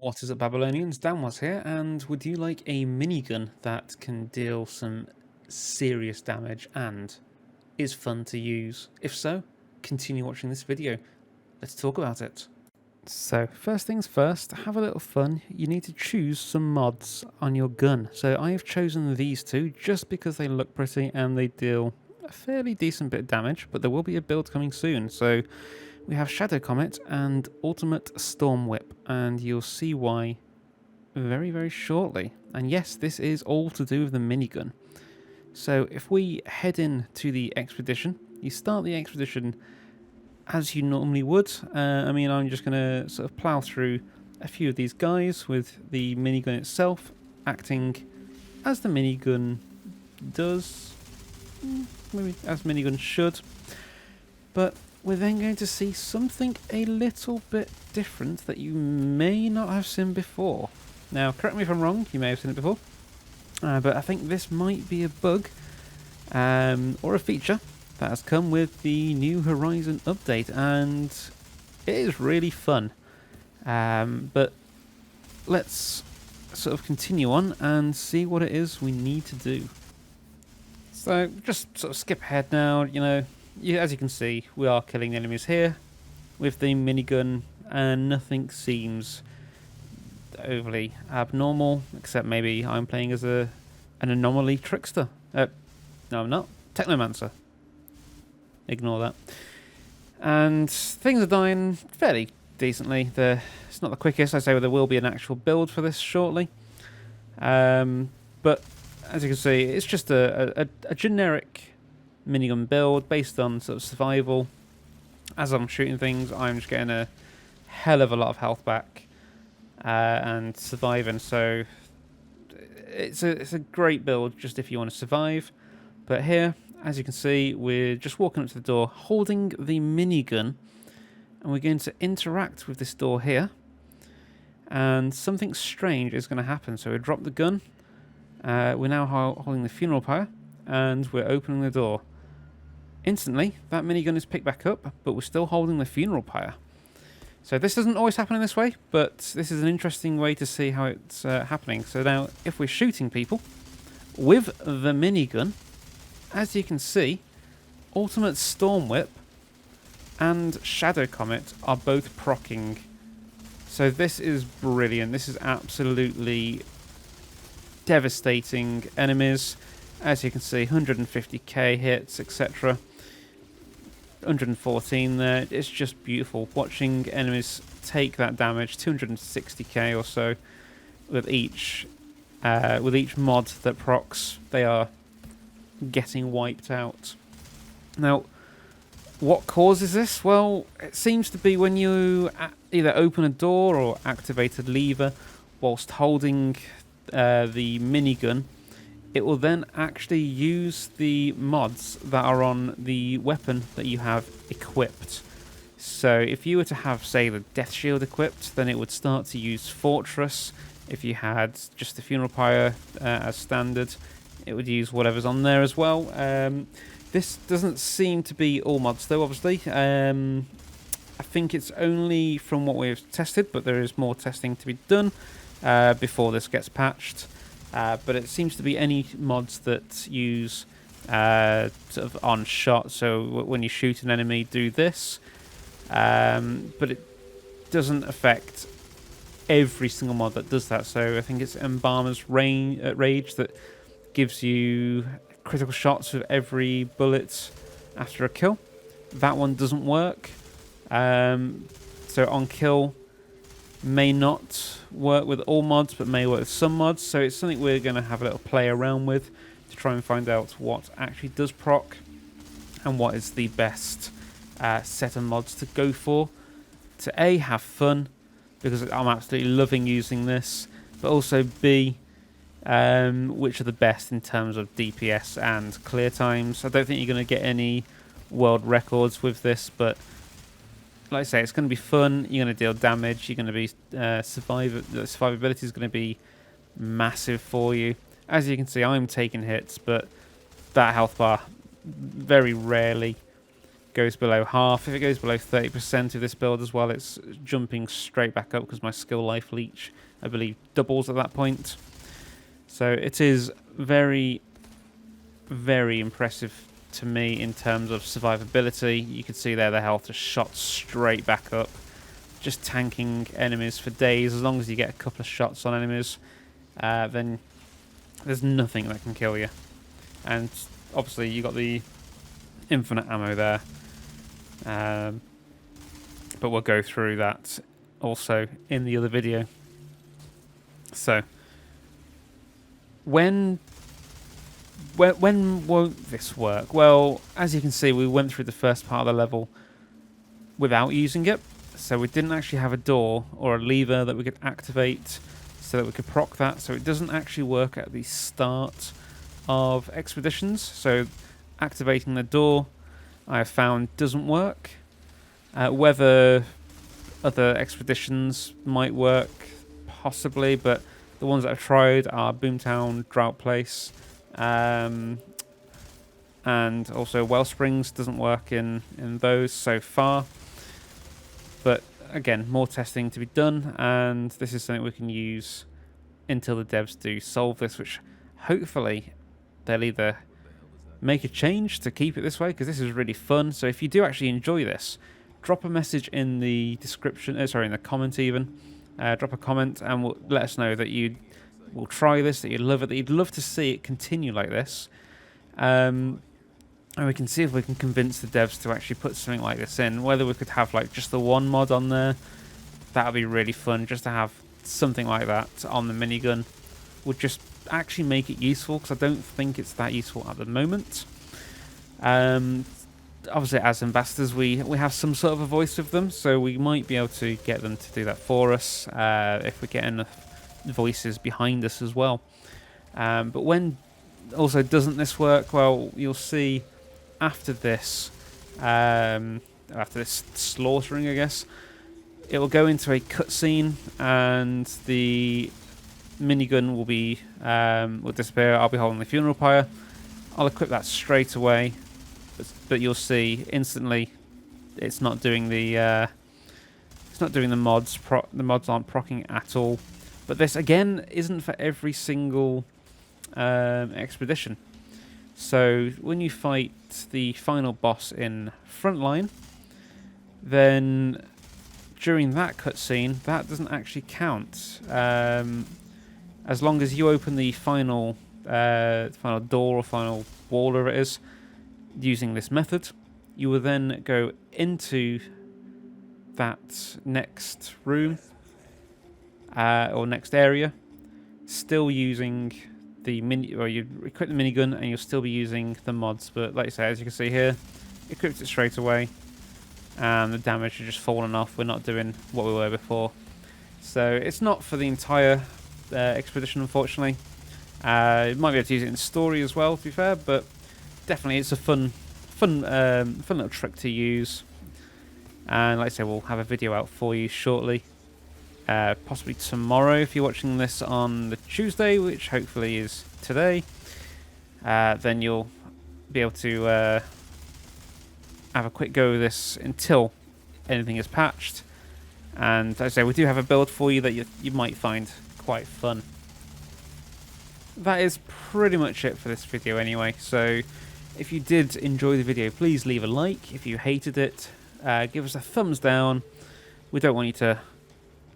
What is up, Babylonians? Dan was here, and would you like a minigun that can deal some serious damage and is fun to use? If so, continue watching this video. Let's talk about it. So, first things first, have a little fun. You need to choose some mods on your gun. So I have chosen these two just because they look pretty and they deal a fairly decent bit of damage, but there will be a build coming soon. So we have Shadow Comet and Ultimate Storm Whip, and you'll see why very, very shortly. And yes, this is all to do with the minigun. So if we head in to the expedition, you start the expedition as you normally would. I'm just going to sort of plow through a few of these guys with the minigun itself acting as the minigun does, maybe as minigun should. But we're then going to see something a little bit different that you may not have seen before. Now, correct me if I'm wrong, you may have seen it before, but I think this might be a bug or a feature that has come with the New Horizon update, and it is really fun. But let's sort of continue on and see what it is we need to do. So just sort of skip ahead now. As you can see, we are killing enemies here with the minigun, and nothing seems overly abnormal, except maybe I'm playing as an anomaly trickster. No, I'm not. Technomancer. Ignore that. And things are dying fairly decently. It's not the quickest. I say there will be an actual build for this shortly. But as you can see, it's just a generic minigun build based on sort of survival. As I'm shooting things, I'm just getting a hell of a lot of health back and surviving. So it's a great build just if you want to survive. But here, as you can see, we're just walking up to the door, holding the minigun, and we're going to interact with this door here. And something strange is going to happen. So we drop the gun. We're now holding the funeral pyre, and we're opening the door. Instantly, that minigun is picked back up, but we're still holding the funeral pyre. So this doesn't always happen in this way, but this is an interesting way to see how it's happening. So now, if we're shooting people with the minigun, as you can see, Ultimate Storm Whip and Shadow Comet are both proccing. So this is brilliant. This is absolutely devastating enemies. As you can see, 150k hits, etc. 114 there. It's just beautiful watching enemies take that damage. 260k or so with each mod that procs. They are getting wiped out. Now, what causes this? Well, it seems to be when you either open a door or activate a lever whilst holding the minigun, it will then actually use the mods that are on the weapon that you have equipped. So if you were to have, say, the Death Shield equipped, then it would start to use Fortress. If you had just the Funeral Pyre as standard, it would use whatever's on there as well. This doesn't seem to be all mods though, obviously. I think it's only from what we've tested, but there is more testing to be done before this gets patched. But it seems to be any mods that use sort of on shot, so when you shoot an enemy, do this. But it doesn't affect every single mod that does that. So I think it's Embalmer's Rage that gives you critical shots with every bullet after a kill. That one doesn't work. So on kill may not work with all mods, but may work with some mods. So it's something we're going to have a little play around with to try and find out what actually does proc and what is the best set of mods to go for. To A, have fun, because I'm absolutely loving using this, but also B, which are the best in terms of DPS and clear times. I don't think you're going to get any world records with this, but like I say, it's going to be fun. You're going to deal damage. You're going to be survivability is going to be massive for you. As you can see, I'm taking hits, but that health bar very rarely goes below half. If it goes below 30% of this build as well, it's jumping straight back up because my skill life leech, I believe, doubles at that point. So it is very, very impressive to me in terms of survivability. You can see there the health just shot straight back up, just tanking enemies for days. As long as you get a couple of shots on enemies, then there's nothing that can kill you. And obviously you got the infinite ammo there, but we'll go through that also in the other video. So when won't this work? Well, as you can see, we went through the first part of the level without using it, so we didn't actually have a door or a lever that we could activate so that we could proc that. So it doesn't actually work at the start of expeditions. So activating the door, I have found, doesn't work. Whether other expeditions might work, possibly, but the ones that I've tried are Boomtown, Drought Place, and also Wellsprings doesn't work in those so far. But again, more testing to be done, and this is something we can use until the devs do solve this, which hopefully they'll either make a change to keep it this way, because this is really fun. So if you do actually enjoy this, drop a message in the description, in the comment even. Drop a comment and let us know that you will try this, that you love it, that you'd love to see it continue like this. And we can see if we can convince the devs to actually put something like this in. Whether we could have like just the one mod on there, that would be really fun. Just to have something like that on the minigun would just actually make it useful, because I don't think it's that useful at the moment. Obviously, as ambassadors, we have some sort of a voice with them, so we might be able to get them to do that for us if we get enough voices behind us as well. But when also doesn't this work? Well, you'll see after this slaughtering, I guess, it will go into a cutscene and the minigun will disappear. I'll be holding the funeral pyre. I'll equip that straight away, but you'll see instantly it's not doing the mods. The mods aren't proccing at all. But this again isn't for every single expedition. So when you fight the final boss in Frontline, then during that cutscene, that doesn't actually count. As long as you open the final door or final wall, whatever it is, using this method, you will then go into that next room or next area, still using the you equip the minigun and you'll still be using the mods. But like I say, as you can see here, equipped it straight away, and the damage has just fallen off. We're not doing what we were before, so it's not for the entire expedition, unfortunately. You might be able to use it in story as well, to be fair, but definitely it's a fun little trick to use. And like I say, we'll have a video out for you shortly, possibly tomorrow if you're watching this on the Tuesday, which hopefully is today. Then you'll be able to have a quick go with this until anything is patched. And as I say, we do have a build for you that you might find quite fun. That is pretty much it for this video anyway. So if you did enjoy the video, please leave a like. If you hated it, give us a thumbs down. We don't want you to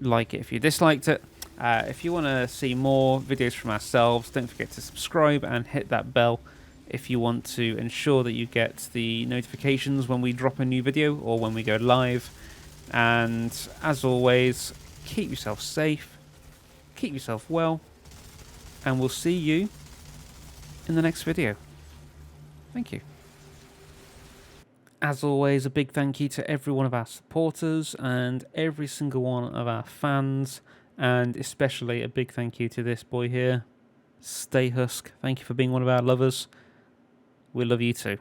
like it if you disliked it. If you want to see more videos from ourselves, don't forget to subscribe and hit that bell if you want to ensure that you get the notifications when we drop a new video or when we go live. And as always, keep yourself safe, keep yourself well, and we'll see you in the next video. Thank you. As always, a big thank you to every one of our supporters and every single one of our fans, and especially a big thank you to this boy here, Stay Husk. Thank you for being one of our lovers. We love you too.